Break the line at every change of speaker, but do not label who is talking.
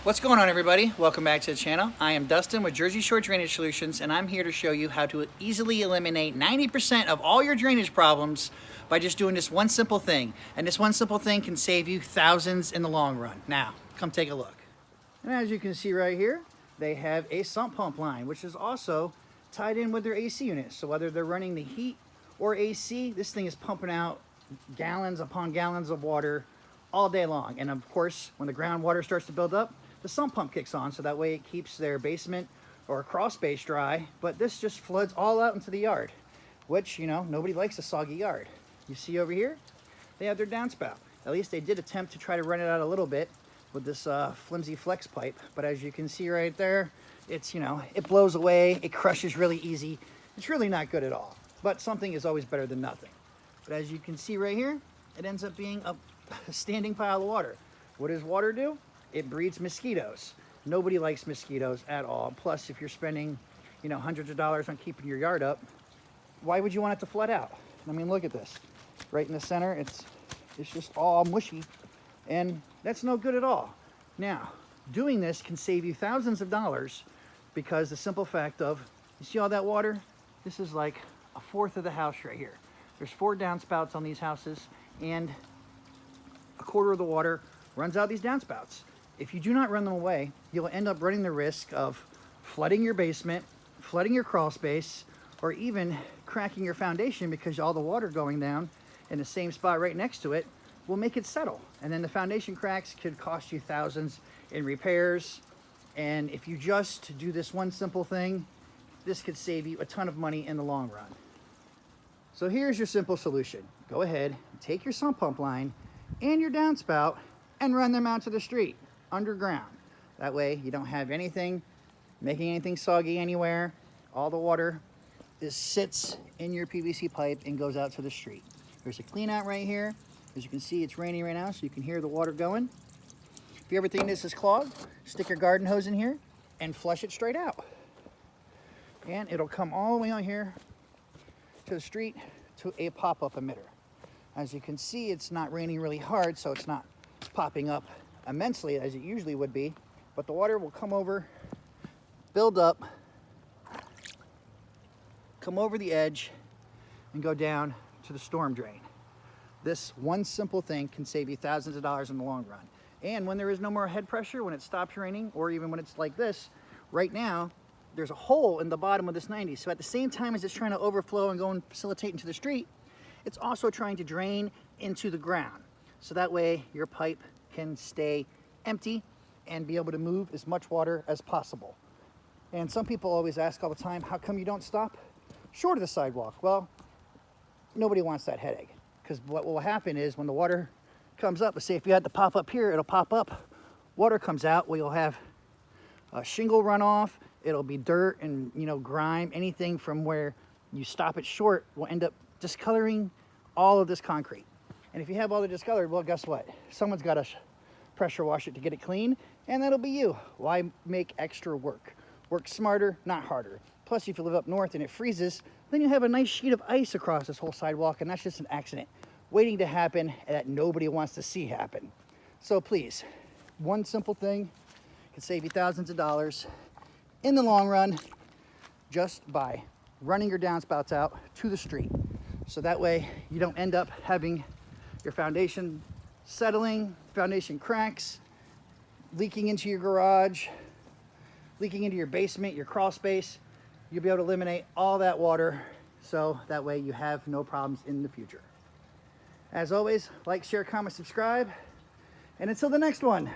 What's going on, everybody? Welcome back to the channel. I am Dustin with Jersey Shore Drainage Solutions, and I'm here to show you how to easily eliminate 90% of all your drainage problems by just doing this one simple thing. And this one simple thing can save you thousands in the long run. Now, come take a look. And as you can see right here, they have a sump pump line, which is also tied in with their AC unit. So whether they're running the heat or AC, this thing is pumping out gallons upon gallons of water all day long. And of course, when the groundwater starts to build up, the sump pump kicks on, so that way it keeps their basement or crawl space dry. But this just floods all out into the yard, which, you know, nobody likes a soggy yard. You see over here, they have their downspout. At least they did attempt to try to run it out a little bit with this flimsy flex pipe. But as you can see right there, it's, you know, it blows away, it crushes really easy. It's really not good at all. But something is always better than nothing. But as you can see right here, it ends up being a standing pile of water. What does water do? It breeds mosquitoes. Nobody likes mosquitoes at all. Plus, if you're spending, you know, hundreds of dollars on keeping your yard up, why would you want it to flood out? I mean, look at this. Right in the center, it's just all mushy, and that's no good at all. Now, doing this can save you thousands of dollars because the simple fact of, you see all that water? This is like a fourth of the house right here. There's 4 downspouts on these houses, and a quarter of the water runs out these downspouts. If you do not run them away, you'll end up running the risk of flooding your basement, flooding your crawl space, or even cracking your foundation because all the water going down in the same spot right next to it will make it settle. And then the foundation cracks could cost you thousands in repairs. And if you just do this one simple thing, this could save you a ton of money in the long run. So here's your simple solution. Go ahead, take your sump pump line and your downspout and run them out to the street underground. That way you don't have anything making anything soggy anywhere. All the water sits in your PVC pipe and goes out to the street. There's a clean out right here. As you can see, it's raining right now, so you can hear the water going. If you ever think this is clogged, stick your garden hose in here and flush it straight out. And it'll come all the way on here to the street to a pop-up emitter. As you can see, it's not raining really hard, so it's not popping up immensely as it usually would be, but the water will come over, build up, come over the edge, and go down to the storm drain. This one simple thing can save you thousands of dollars in the long run. And when there is no more head pressure, when it stops raining, or even when it's like this, right now, there's a hole in the bottom of this 90. So at the same time as it's trying to overflow and go and facilitate into the street, it's also trying to drain into the ground. So that way your pipe can stay empty and be able to move as much water as possible. And some people always ask all the time, how come you don't stop short of the sidewalk? Well, nobody wants that headache, because what will happen is when the water comes up, let's say if you had to pop up here, it'll pop up, water comes out, well, you'll have a shingle runoff, it'll be dirt and, you know, grime, anything from where you stop it short will end up discoloring all of this concrete. And if you have all the discolored, well, guess what? Someone's got to pressure wash it to get it clean, and that'll be you. Why make extra work? Work smarter, not harder. Plus, if you live up north and it freezes, then you have a nice sheet of ice across this whole sidewalk, and that's just an accident waiting to happen that nobody wants to see happen. So please, one simple thing can save you thousands of dollars in the long run just by running your downspouts out to the street. So that way you don't end up having your foundation settling, foundation cracks, leaking into your garage, leaking into your basement, your crawl space. You'll be able to eliminate all that water, so that way you have no problems in the future. As always, like, share, comment, subscribe, and until the next one,